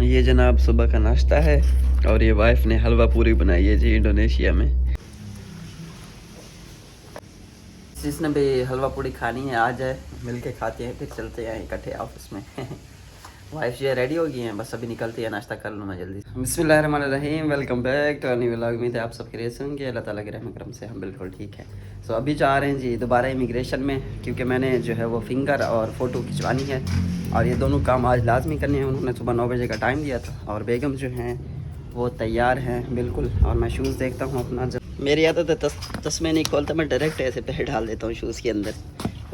ये जनाब सुबह का नाश्ता है और ये वाइफ ने हलवा पूरी बनाई है जी इंडोनेशिया में। जिसने भी हलवा पूरी खानी है आ जाए, मिल के खाते हैं, फिर चलते हैं इकट्ठे ऑफिस में। वाइफ जो है रेडी हो गई हैं, बस अभी निकलती है, नाश्ता कर लूँ मैं जल्दी। बिस्मिल्लाहिर्रहमानिर्रहीम, welcome back to a new vlog. उम्मीद है आप सब खैरियत से होंगे, अल्लाह ताला के रहम करम से हम बिल्कुल ठीक है। सो अभी जा रहे हैं जी दोबारा इमिग्रेशन में, क्योंकि मैंने जो है वो फिंगर और फ़ोटो खिंचवानी है और ये दोनों काम आज लाजमी करने हैं। उन्होंने सुबह 9 बजे का टाइम दिया था और बेगम जो हैं वो तैयार हैं बिल्कुल। और मैं शूज़ देखता हूँ अपना, जब मेरी आदत है तस्मे नहीं खोलता, मैं डायरेक्ट ऐसे पैर डाल देता हूँ शूज़ के अंदर,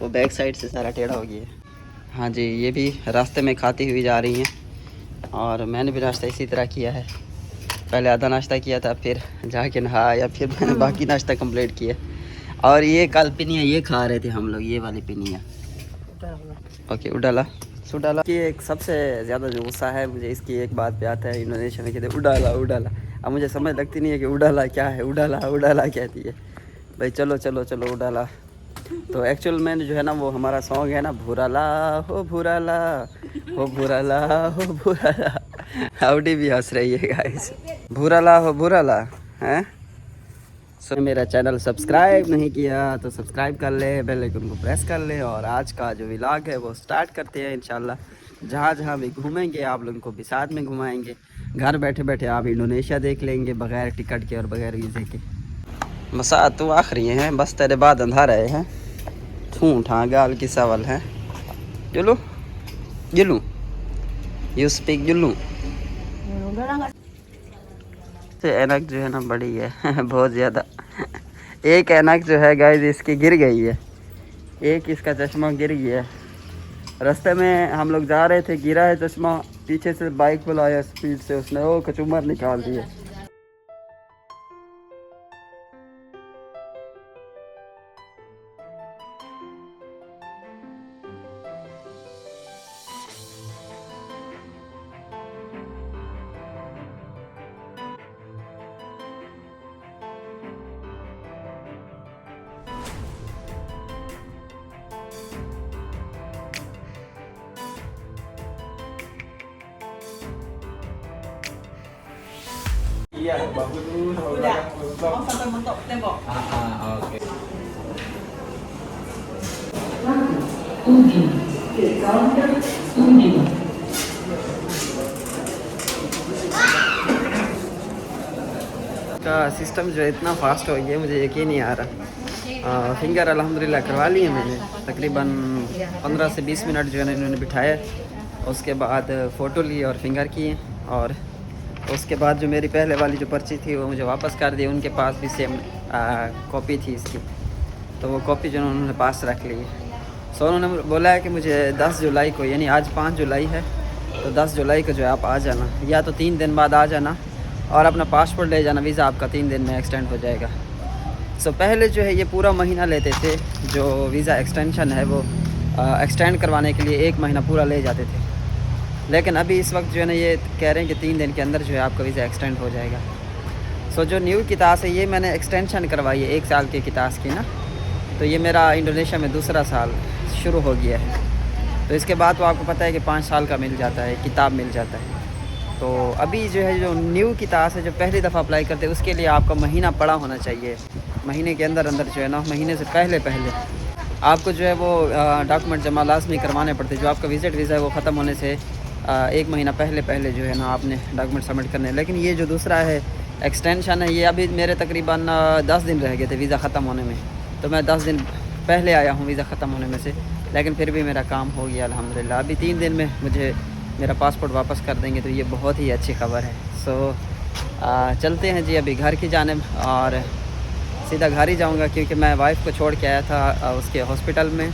वो बैक साइड से सारा टेढ़ा हो गया है। हाँ जी, ये भी रास्ते में खाती हुई जा रही हैं और मैंने भी नाश्ता इसी तरह किया है। पहले आधा नाश्ता किया था, फिर जाके नहाया, फिर मैंने बाकी नाश्ता कंप्लीट किया। और ये कल पिनिया ये खा रहे थे हम लोग, ये वाली पिनिया। ओके उडाला सुडाला की एक सबसे ज़्यादा जो गुस्सा है मुझे इसकी एक बात पे आता है, इंडोनेशिया में कहते हैं उडाला उडाला। अब मुझे समझ लगती नहीं है कि उडाला क्या है, उडाला उडाला कहती है भाई, चलो चलो चलो उडाला। तो एक्चुअल में जो है ना वो हमारा सॉन्ग है ना, भूराला हो भूराला हो भूराला हो भूराला। हाउडी भी हंस रही है गाइस, भूराला हो भूराला हैं। सो मेरा चैनल सब्सक्राइब नहीं किया तो सब्सक्राइब कर ले, बेल आइकन को प्रेस कर ले। और आज का जो व्लॉग है वो स्टार्ट करते हैं इंशाल्लाह। जहाँ जहाँ भी घूमेंगे आप लोगों को भी साथ में घुमाएंगे। घर बैठे बैठे आप इंडोनेशिया देख लेंगे बग़ैर टिकट के और बग़ैर वीज़े के। मसा तो आखिरी हैं, बस तेरे बाद अंधारा है। ठूठ हाँ गाल की सवाल है। Julu Julu you speak Julu. ऐनक जो है ना बड़ी है बहुत ज़्यादा। एक ऐनक जो है गाइस इसकी गिर गई है, एक इसका चश्मा गिर गया है। रास्ते में हम लोग जा रहे थे, गिरा है चश्मा, पीछे से बाइक बुलाया स्पीड से, उसने वो कचूमर निकाल दिए। Iya, bagus dulu. Udah. Oh, sampai mentok tembok. Oke. का सिस्टम जो है इतना फास्ट हो गया मुझे यकीन नहीं आ रहा। फिंगर अल्हम्दुलिल्लाह करवा ली है मैंने, तकरीबन 15 से 20 मिनट जो है इन्होंने बिठाया। उसके बाद फ़ोटो ली और फिंगर किए, और उसके बाद जो मेरी पहले वाली जो पर्ची थी वो मुझे वापस कर दी। उनके पास भी सेम कॉपी थी इसकी, तो वो कॉपी जो उन्होंने पास रख ली है। सो उन्होंने बोला है कि मुझे 10 जुलाई को, यानी आज 5 जुलाई है, तो 10 जुलाई को जो है आप आ जाना, या तो 3 दिन बाद आ जाना और अपना पासपोर्ट ले जाना, वीज़ा आपका 3 दिन में एक्सटेंड हो जाएगा। सो पहले जो है ये पूरा महीना लेते थे, जो वीज़ा एक्सटेंशन है वो एक्सटेंड करवाने के लिए 1 महीना पूरा ले जाते थे। लेकिन अभी इस वक्त जो है ना ये कह रहे हैं कि 3 दिन के अंदर जो है आपका वीज़ा एक्सटेंड हो जाएगा। सो जो न्यू कितास है ये मैंने एक्सटेंशन करवाई है 1 साल की कितास की ना, तो ये मेरा इंडोनेशिया में दूसरा साल शुरू हो गया है। तो इसके बाद तो आपको पता है कि 5 साल का मिल जाता है, किताब मिल जाता है। तो अभी जो है जो न्यू कितास है, जो पहली दफ़ा अप्लाई करते हैं उसके लिए आपका महीना पड़ा होना चाहिए। महीने के अंदर अंदर जो है ना, महीने से पहले पहले आपको जो है वो डॉक्यूमेंट जमा लाजमी करवाने पड़ते हैं। जो आपका विज़िट वीज़ा है वो ख़त्म होने से 1 महीना पहले पहले जो है ना आपने डॉक्यूमेंट सबमिट करने हैं। लेकिन ये जो दूसरा है एक्सटेंशन है, ये अभी मेरे तकरीबन 10 दिन रह गए थे वीज़ा ख़त्म होने में, तो मैं 10 दिन पहले आया हूँ वीज़ा ख़त्म होने में से, लेकिन फिर भी मेरा काम हो गया अल्हम्दुलिल्लाह। अभी 3 दिन में मुझे मेरा पासपोर्ट वापस कर देंगे, तो ये बहुत ही अच्छी खबर है। सो चलते हैं जी अभी घर की जानिब, और सीधा घर ही जाऊँगा क्योंकि मैं वाइफ को छोड़ के आया था उसके हॉस्पिटल में।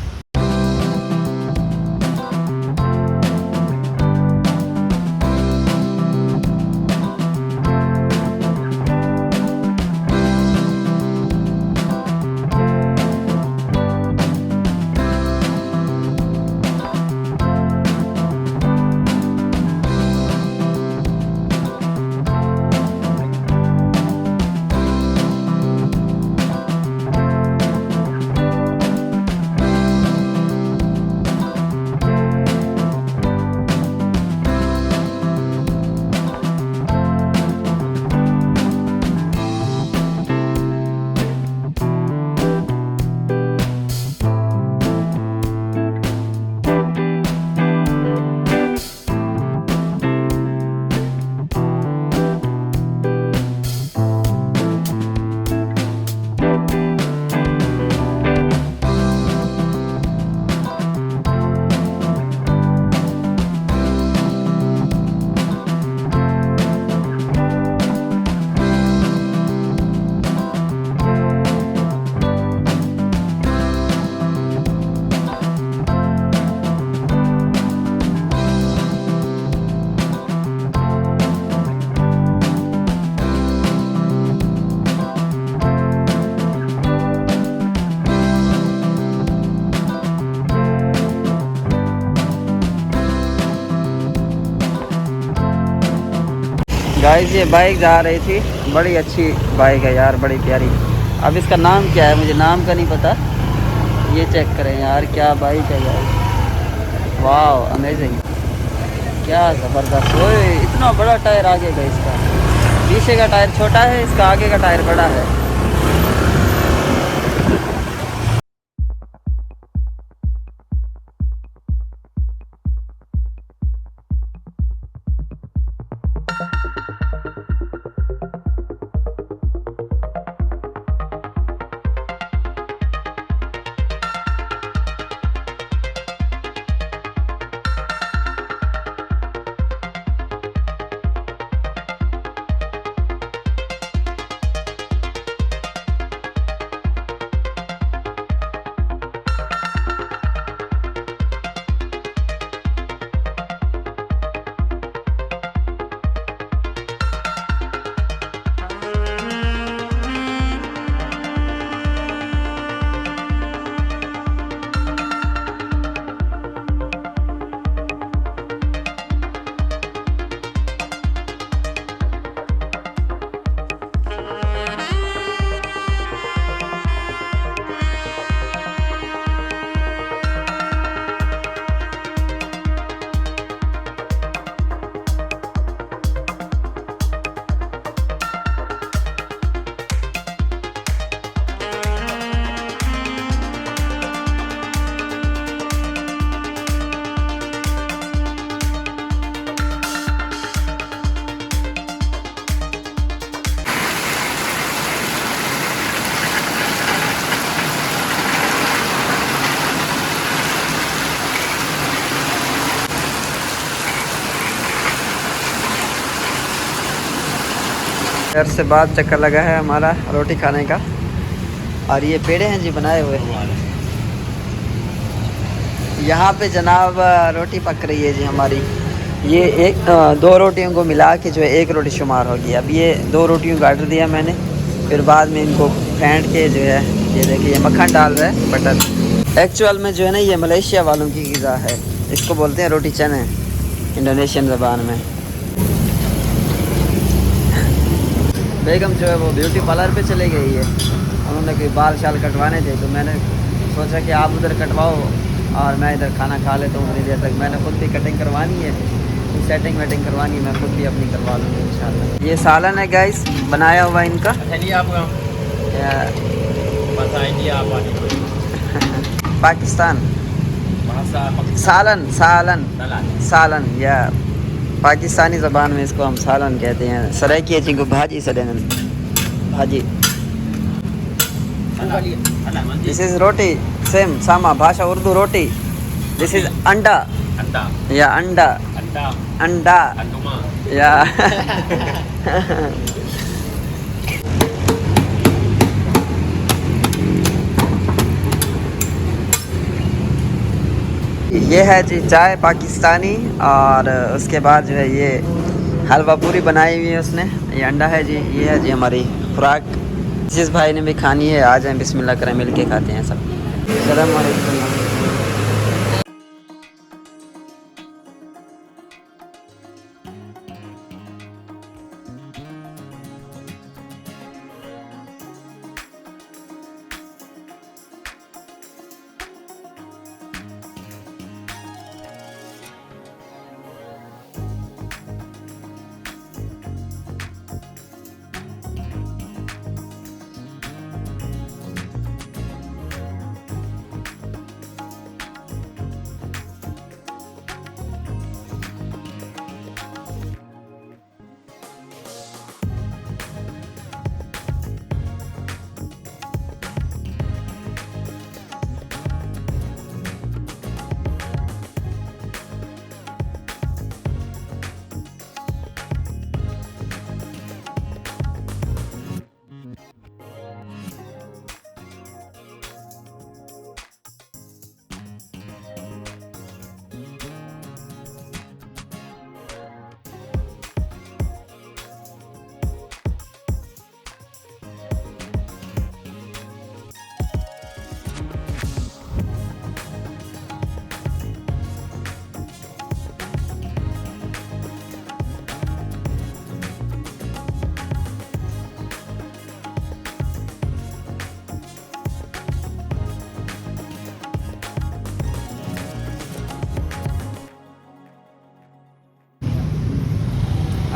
गाइस ये बाइक जा रही थी, बड़ी अच्छी बाइक है यार, बड़ी प्यारी। अब इसका नाम क्या है मुझे नाम का नहीं पता। ये चेक करें यार, क्या बाइक है यार, वाह अमेजिंग, क्या ज़बरदस्त। ओए इतना बड़ा टायर आगे का इसका, पीछे का टायर छोटा है, इसका आगे का टायर बड़ा है। घर से बाद चक्कर लगा है हमारा रोटी खाने का, और ये पेड़े हैं जी बनाए हुए। यहाँ पे जनाब रोटी पक रही है जी हमारी। ये एक दो रोटियों को मिला के जो है एक रोटी शुमार होगी। अब ये दो रोटियों का आर्डर दिया मैंने, फिर बाद में इनको फेंट के जो है, ये देखिए मक्खन डाल रहा है, बटर। एक्चुअल में जो है ना ये मलेशिया वालों की ग़िज़ा है, इसको बोलते हैं रोटी चने इंडोनेशियन ज़बान में। बेगम जो है वो ब्यूटी पार्लर पे चले गई है, उन्होंने कोई बाल शाल कटवाने थे, तो मैंने सोचा कि आप उधर कटवाओ और मैं इधर खाना खा लेता हूँ थोड़ी देर तक। मैंने खुद भी कटिंग करवानी है, सेटिंग वेटिंग करवानी है, मैं खुद भी अपनी करवा लूँगी इंशाल्लाह। ये सालन है गाइस बनाया हुआ इनका। पाकिस्तान सालन सालन सालन या पाकिस्तानी ज़बान में इसको हम सालन कहते हैं। सराइकी चिंगू भाजी सडेन भाजी। दिस इज़ रोटी सेम सामा भाषा उर्दू रोटी। दिस इज़ अंडा या अंडा अंडा या ये है जी चाय पाकिस्तानी, और उसके बाद जो है ये हलवा पूरी बनाई हुई है उसने। ये अंडा है जी, ये है जी हमारी खुराक। जिस भाई ने भी खानी है आ जाए, बिस्मिल्लाह करें, मिल के खाते हैं सब। अस्सलाम वालेकुम।